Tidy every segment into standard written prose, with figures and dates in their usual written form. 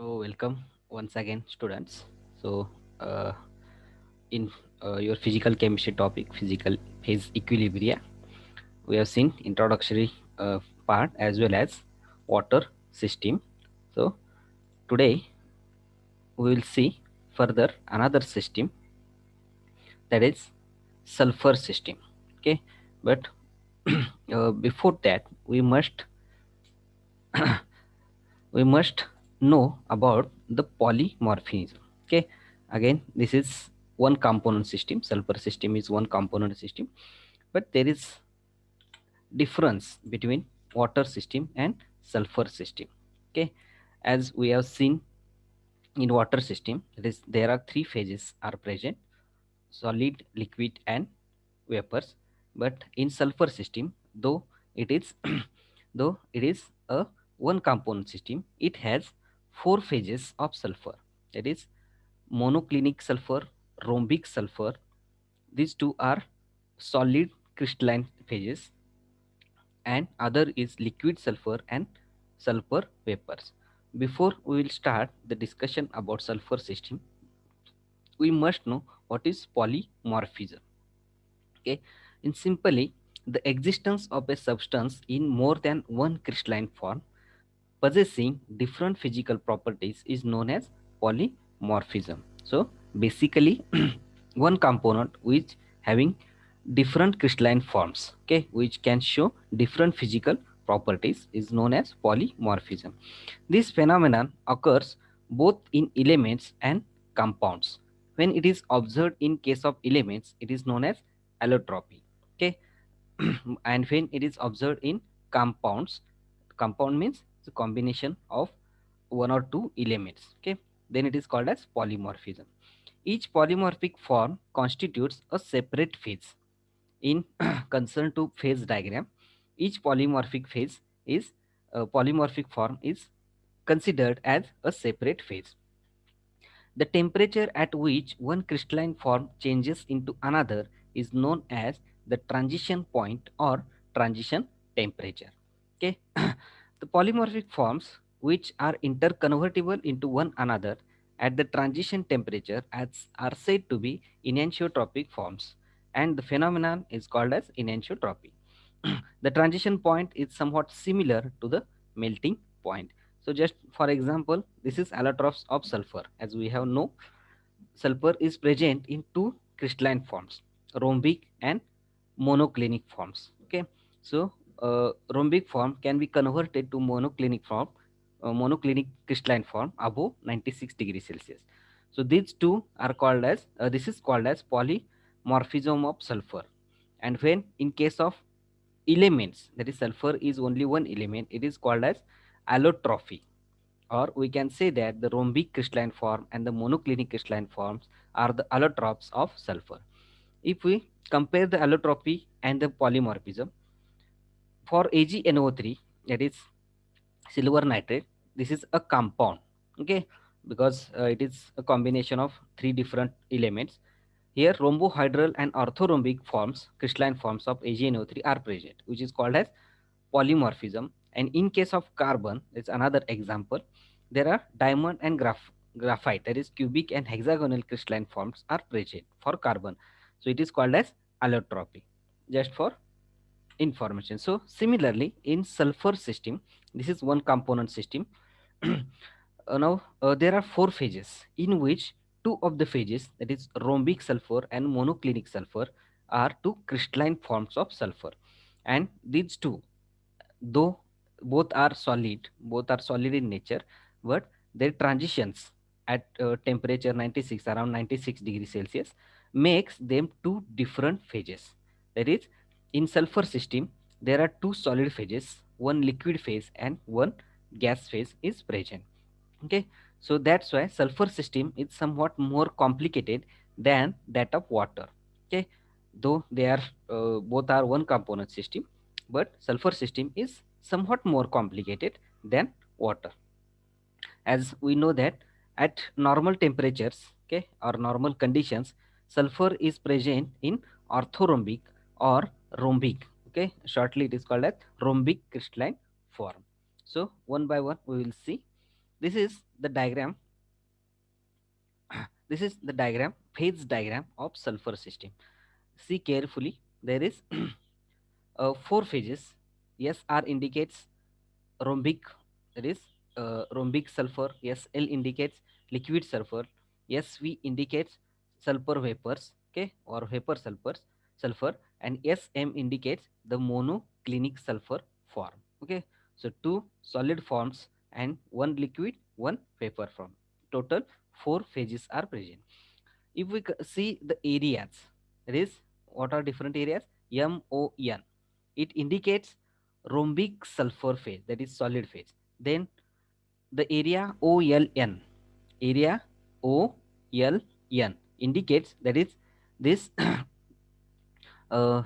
Oh, welcome once again, students. So, uh, in your physical chemistry topic, physical phase equilibria, we have seen introductory part as well as water system. So, today we will see further another system, that is sulfur system. Okay, but before that, we must know about the polymorphism. Okay, again, this is one component system. Sulfur system is one component system, but there is difference between water system and sulfur system. Okay, as we have seen in water system, there are three phases are present: solid, liquid, and vapors. But in sulfur system, though it is though it is a one component system, it has four phases of sulfur, that is monoclinic sulfur, rhombic sulfur. These two are solid crystalline phases, and other is liquid sulfur and sulfur vapors. Before we will start the discussion about sulfur system, we must know what is polymorphism. Okay, in simply, the existence of a substance in more than one crystalline form possessing different physical properties is known as polymorphism. So basically, one component which having different crystalline forms, okay, which can show different physical properties, is known as polymorphism. This phenomenon occurs both in elements and compounds. When it is observed in case of elements, it is known as allotropy. Okay, and when it is observed in compounds, compound means the combination of one or two elements. Okay, then it is called as polymorphism. Each polymorphic form constitutes a separate phase. In concern to phase diagram, each polymorphic form is considered as a separate phase. The temperature at which one crystalline form changes into another is known as the transition point or transition temperature. Okay, the polymorphic forms which are interconvertible into one another at the transition temperature are said to be enantiotropic forms, and the phenomenon is called as enantiotropy. The transition point is somewhat similar to the melting point. So just for example, this is allotropes of sulfur. As we have know, sulfur is present in two crystalline forms, rhombic and monoclinic forms. Okay, so rhombic form can be converted to monoclinic crystalline form above 96 degrees Celsius. So these two are called as this is called as polymorphism of sulfur. And when in case of elements, that is sulfur is only one element, it is called as allotropy. Or we can say that the rhombic crystalline form and the monoclinic crystalline forms are the allotropes of sulfur. If we compare the allotropy and the polymorphism, for AgNO3, that is silver nitrate, this is a compound. Okay, because it is a combination of three different elements. Here rhombohedral and orthorhombic forms, crystalline forms of AgNO3 are present, which is called as polymorphism. And in case of carbon, it's another example, there are diamond and graphite, that is cubic and hexagonal crystalline forms are present for carbon. So it is called as allotropy, just for information. So similarly in sulfur system, this is one component system. Now there are four phases in which two of the phases, that is rhombic sulfur and monoclinic sulfur, are two crystalline forms of sulfur. And these two, though both are solid in nature, but their transitions at temperature 96, around 96 degrees Celsius, makes them two different phases. That is, in sulfur system there are two solid phases, one liquid phase and one gas phase is present. Okay, so that's why sulfur system is somewhat more complicated than that of water. Okay, though they are both are one component system, but sulfur system is somewhat more complicated than water. As we know that at normal temperatures, okay, or normal conditions, sulfur is present in orthorhombic or rhombic. Okay, shortly it is called as rhombic crystalline form. So one by one we will see. This is the diagram. This is the diagram, phase diagram of sulfur system. See carefully. There is four phases. Yes, R indicates rhombic, that is rhombic sulfur. Yes, L indicates liquid sulfur. SV indicates sulfur vapors, okay, or vapor sulfur, and SM indicates the monoclinic sulfur form. Okay, so two solid forms and one liquid, one vapor form. Total four phases are present. If we see the areas, that is, what are different areas? MON, it indicates rhombic sulfur phase, that is solid phase. Then the area OLN, area OLN indicates, that is this uh,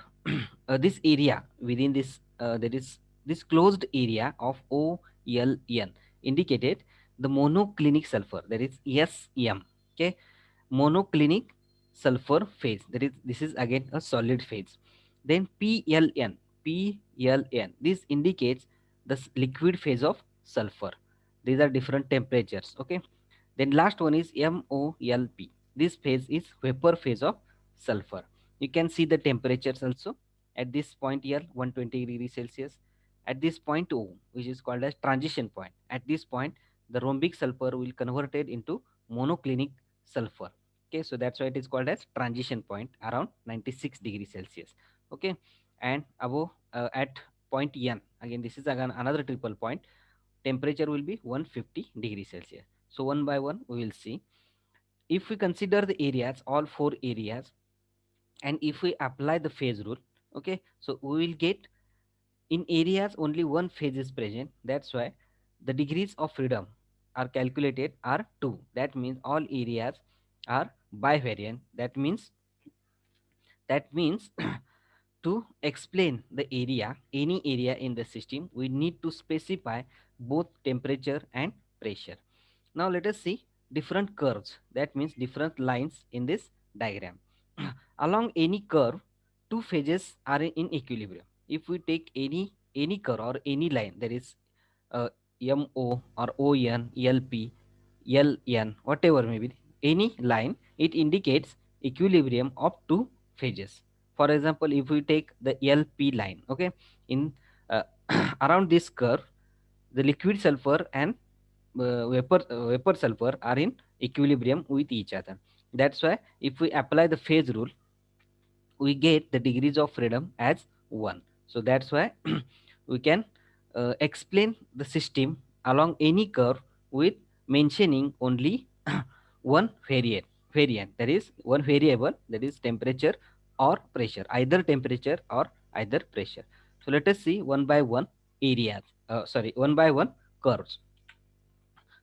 this area within this, that is this closed area of OLN indicated the monoclinic sulfur, that is SM. Okay, monoclinic sulfur phase, that is this is again a solid phase. Then PLN, this indicates the liquid phase of sulfur. These are different temperatures. Okay, then last one is MOLP, this phase is vapor phase of sulfur. You can see the temperatures also. At this point here, 120 degrees Celsius. At this point O, which is called as transition point, at this point the rhombic sulfur will converted into monoclinic sulfur. Okay, so that's why it is called as transition point around 96 degrees Celsius. Okay, and above, at point N, again this is again another triple point, temperature will be 150 degrees Celsius. So one by one we will see. If we consider the areas, all four areas, and if we apply the phase rule, okay, so we will get in areas only one phase is present. That's why the degrees of freedom are calculated are 2. That means all areas are bivariant. That means to explain the area, any area in the system, we need to specify both temperature and pressure. Now let us see different curves. That means different lines in this diagram. Along any curve, two phases are in equilibrium. If we take any curve or any line, there is MO or ON, LP, LN, whatever may be any line, it indicates equilibrium of two phases. For example, if we take the LP line, okay, in around this curve, the liquid sulfur and vapor sulfur are in equilibrium with each other. That's why if we apply the phase rule, we get the degrees of freedom as 1. So that's why we can explain the system along any curve with mentioning only one variant, that is one variable, that is temperature or pressure, either temperature or either pressure. So let us see one by one areas, one by one curves.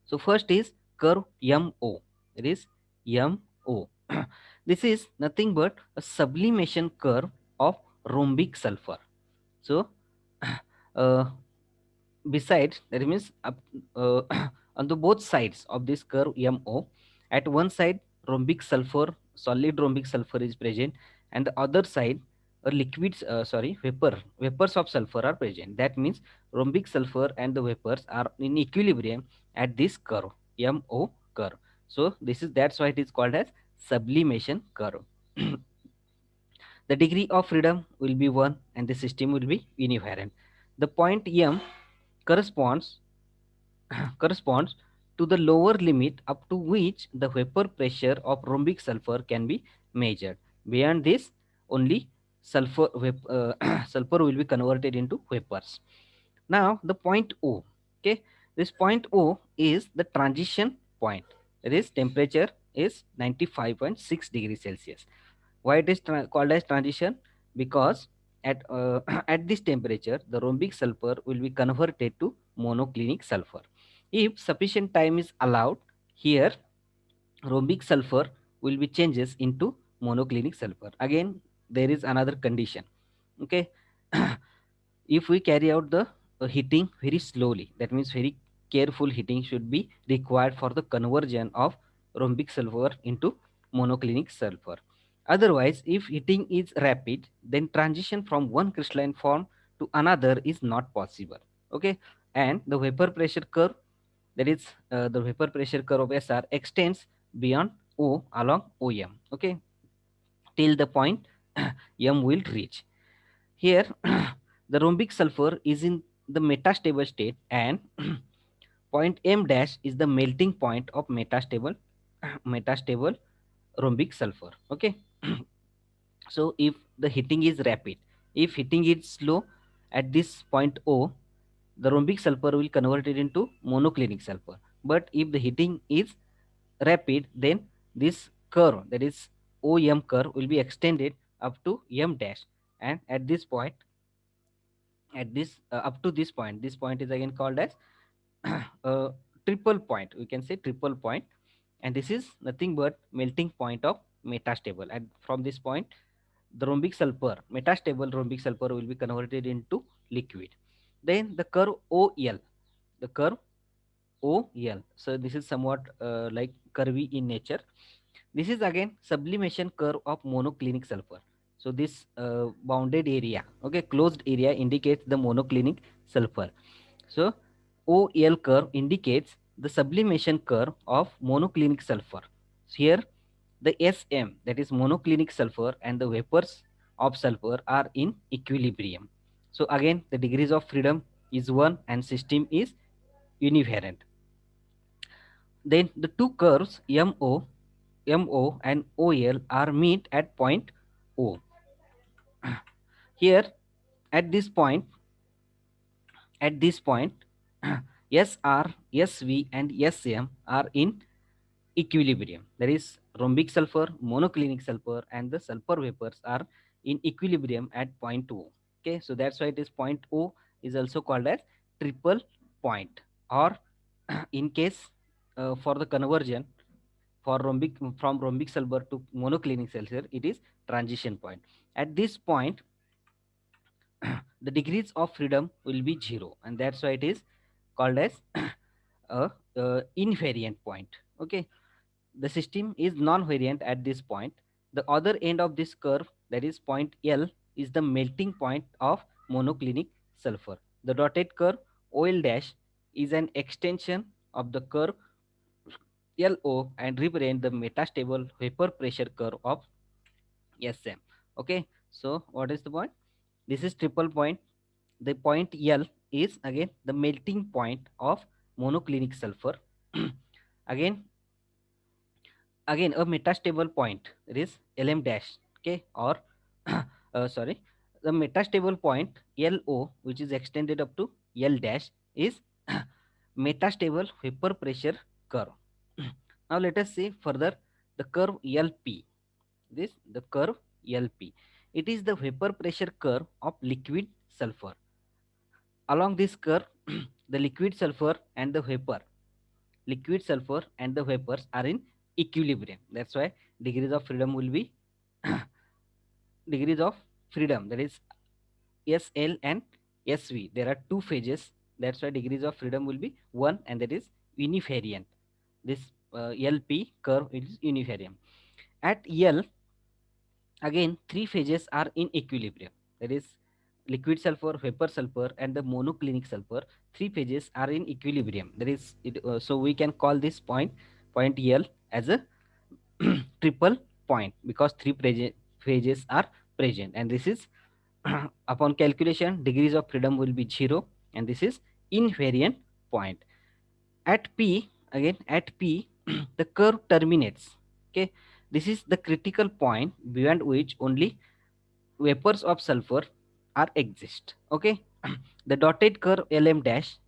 So first is curve MO. It is MO. This is nothing but a sublimation curve of rhombic sulfur. So uh, besides, that means uh, on the both sides of this curve MO, at one side solid rhombic sulfur is present, and the other side a vapors of sulfur are present. That means rhombic sulfur and the vapors are in equilibrium at this curve, MO curve. So that's why it is called as sublimation curve. The degree of freedom will be 1 and the system will be invariant. The point M corresponds corresponds to the lower limit up to which the vapor pressure of rhombic sulfur can be measured. Beyond this, only sulfur will be converted into vapors. Now, the point O. Okay, this point O is the transition point. This temperature is 95.6 degrees Celsius. Why it is called as transition? Because at at this temperature, the rhombic sulfur will be converted to monoclinic sulfur. If sufficient time is allowed, here rhombic sulfur will be changes into monoclinic sulfur. Again, there is another condition. Okay, if we carry out the heating very slowly, that means very careful heating should be required for the conversion of rhombic sulfur into monoclinic sulfur. Otherwise, if heating is rapid, then transition from one crystalline form to another is not possible. Okay, and the vapor pressure curve that is the vapor pressure curve of SR extends beyond O along OM, okay, till the point M will reach. Here, the rhombic sulfur is in the metastable state, and point M dash is the melting point of metastable metastable rhombic sulfur. Okay, so if the heating is rapid, if heating is slow at this point O, the rhombic sulfur will convert it into monoclinic sulfur. But if the heating is rapid, then this curve, that is OM curve, will be extended up to M dash, and at this point, at this up to this point is again called as a triple point. We can say triple point, and this is nothing but melting point of metastable. And from this point, the rhombic sulfur, metastable rhombic sulfur, will be converted into liquid. Then the curve OL, the curve OL. So this is somewhat like curvy in nature. This is again sublimation curve of monoclinic sulfur. So this bounded area, okay, closed area indicates the monoclinic sulfur. So OL curve indicates the sublimation curve of monoclinic sulfur. So here the SM, that is monoclinic sulfur, and the vapors of sulfur are in equilibrium. So again the degrees of freedom is 1 and system is univariant. Then the two curves MO and OL are meet at point O. Here at this point, at this point, SR, SV, and SM are in equilibrium. That is rhombic sulfur, monoclinic sulfur, and the sulfur vapors are in equilibrium at point O. Okay, so that's why this point O is also called as triple point, or in case for the conversion for rhombic from rhombic sulfur to monoclinic sulfur, it is transition point. At this point, the degrees of freedom will be 0, and that's why it is called as a invariant point. Okay, the system is non-variant at this point. The other end of this curve, that is point L, is the melting point of monoclinic sulfur. The dotted curve OL dash is an extension of the curve LO and represent the metastable vapor pressure curve of SM. Okay, so what is the point? This is triple point. The point L is again the melting point of monoclinic sulfur. again again a metastable point, it is LM dash, okay, or sorry, the metastable point LO, which is extended up to L dash, is metastable vapor pressure curve. Now let us see further the curve LP. This the curve LP, it is the vapor pressure curve of liquid sulfur. Along this curve, the liquid sulfur and the vapors are in equilibrium. That's why degrees of freedom will be degrees of freedom, that is SL and SV. There are two phases. That's why degrees of freedom will be 1, and that is univariant. This LP curve is univariant. At L, again, three phases are in equilibrium. That is liquid sulfur, vapor sulfur, and the monoclinic sulfur. Three phases are in equilibrium. That is it. So we can call this point L as a triple point because phases are present, and this is upon calculation degrees of freedom will be 0, and this is invariant point. At P, again at P, the curve terminates. Okay, this is the critical point beyond which only vapors of sulfur are exist. Okay, the dotted curve LM dash,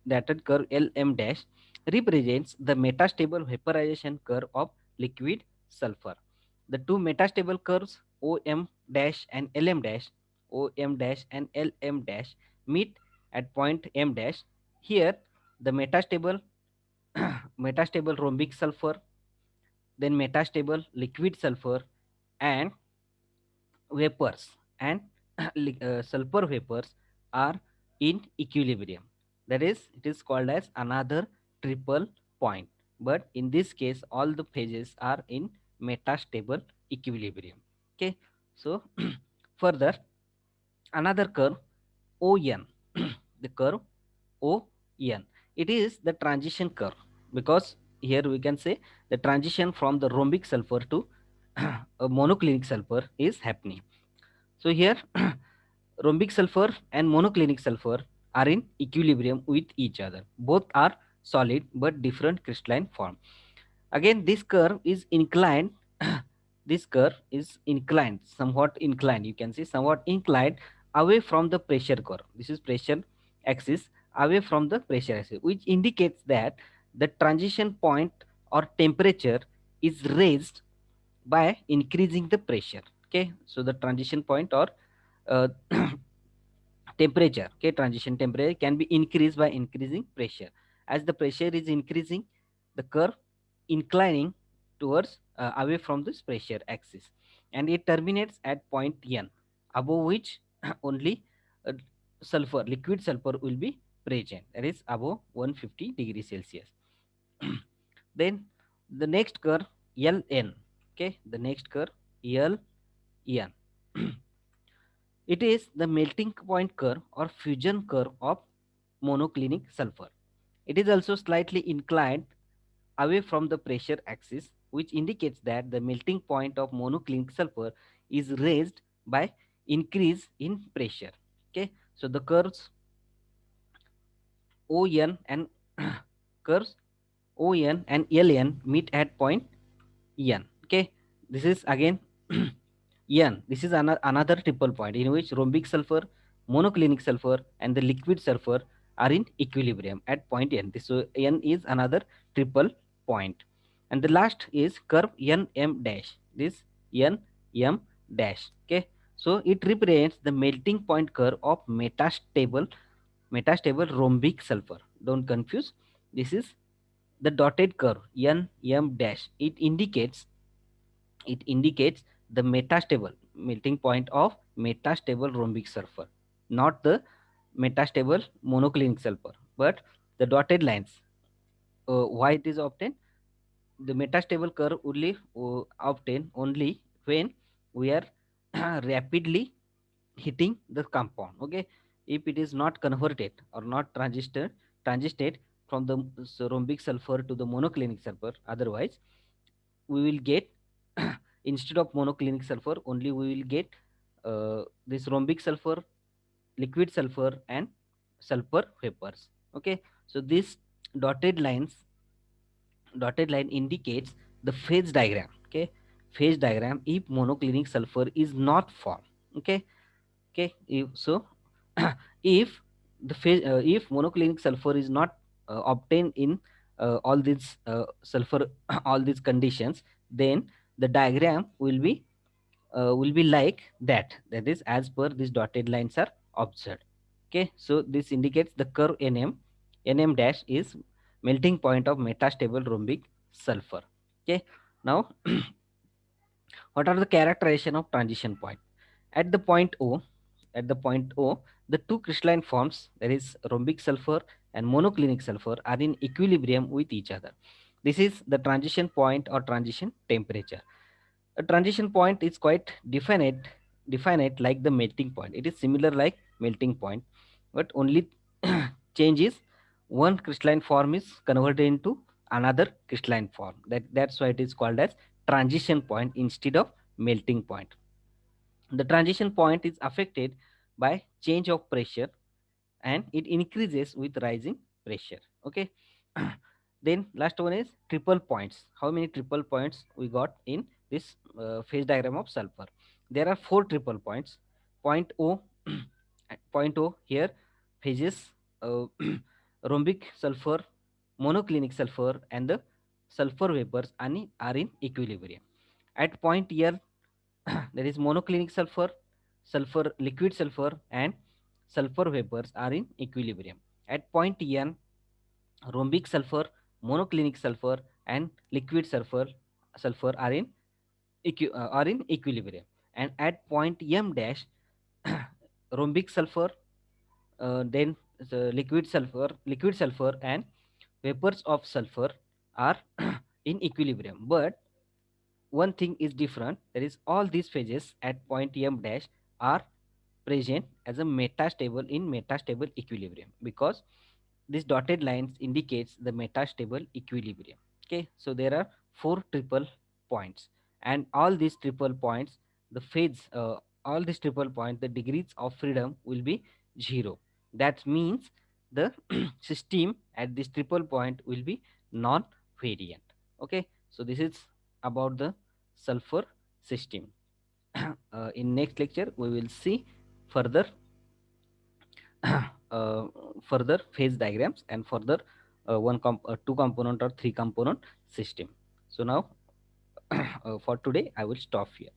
dotted curve LM dash represents the metastable vaporization curve of liquid sulfur. The two metastable curves OM dash and LM dash, OM dash and LM dash meet at point M dash. Here, the metastable metastable rhombic sulfur, then metastable liquid sulfur, and vapors and sulfur vapors are in equilibrium. That is, it is called as another triple point. But in this case, all the phases are in metastable equilibrium. Okay, so further, another curve ON, the curve ON. It is the transition curve, because here we can say the transition from the rhombic sulfur to a monoclinic sulfur is happening. So here rhombic sulfur and monoclinic sulfur are in equilibrium with each other. Both are solid but different crystalline form. Again, this curve is inclined. This curve is inclined, somewhat inclined. You can see somewhat inclined away from the pressure curve. This is pressure axis, away from the pressure axis, which indicates that the transition point or temperature is raised by increasing the pressure. Okay, so the transition point or uh, temperature, okay, transition temperature can be increased by increasing pressure. As the pressure is increasing, the curve inclining towards away from this pressure axis, and it terminates at point n, above which only uh, sulfur, liquid sulfur will be present, that is above 150 degrees Celsius. Then the next curve, ln, okay, the next curve, ln. It is the melting point curve or fusion curve of monoclinic sulfur. It is also slightly inclined away from the pressure axis, which indicates that the melting point of monoclinic sulfur is raised by increase in pressure. Okay, so the curves ON and curves ON and LN meet at point N. Okay, this is again N. This is another triple point in which rhombic sulfur, monoclinic sulfur, and the liquid sulfur are in equilibrium at point N. This, so N is another triple point. And the last is curve NM dash. This NM dash. Okay, so it represents the melting point curve of metastable rhombic sulfur. Don't confuse. This is the dotted curve NM dash. It indicates the metastable melting point of metastable rhombic sulfur, not the metastable monoclinic sulfur, but the dotted lines. Why it is obtained? The metastable curve only obtained only when we are rapidly hitting the compound. Okay, if it is not converted or not transited from the rhombic sulfur to the monoclinic sulfur, otherwise we will get instead of monoclinic sulfur only we will get this rhombic sulfur, liquid sulfur, and sulfur vapors. Okay, so this dotted lines dotted line indicates the phase diagram. Okay, phase diagram if monoclinic sulfur is not formed. Okay, okay, if so if if monoclinic sulfur is not obtained in all these sulfur all these conditions, then the diagram will be like that is as per these dotted lines are observed. Okay, so this indicates the curve nm dash is melting point of metastable rhombic sulfur. Okay, now what are the characterization of transition point? At the point O, the two crystalline forms, that is rhombic sulfur and monoclinic sulfur, are in equilibrium with each other. This is the transition point or transition temperature. A transition point is quite definite like the melting point. It is similar like melting point, but only change is one crystalline form is converted into another crystalline form. That's why it is called as transition point instead of melting point. The transition point is affected by change of pressure, and it increases with rising pressure. Okay, then last one is triple points. How many triple points we got in this phase diagram of sulfur? There are four triple points. Point O, point O here phases rhombic sulfur, monoclinic sulfur, and the sulfur vapors are in equilibrium. At point L, there is monoclinic sulfur, liquid sulfur, and sulfur vapors are in equilibrium. At point N, rhombic sulfur, monoclinic sulfur, and liquid sulfur are in equilibrium. And at point M dash, rhombic sulfur, then the liquid sulfur, and vapors of sulfur are in equilibrium. But one thing is different, that is all these phases at point M dash are present as a metastable in metastable equilibrium, because This dotted lines indicates the metastable equilibrium. Okay, so there are four triple points, and all these triple points, the phase, all these triple points, the degrees of freedom will be zero. That means the system at this triple point will be non-variant. Okay, so this is about the sulfur system. In next lecture, we will see further uh, further phase diagrams and further two component or three component system. So now for today I will stop here.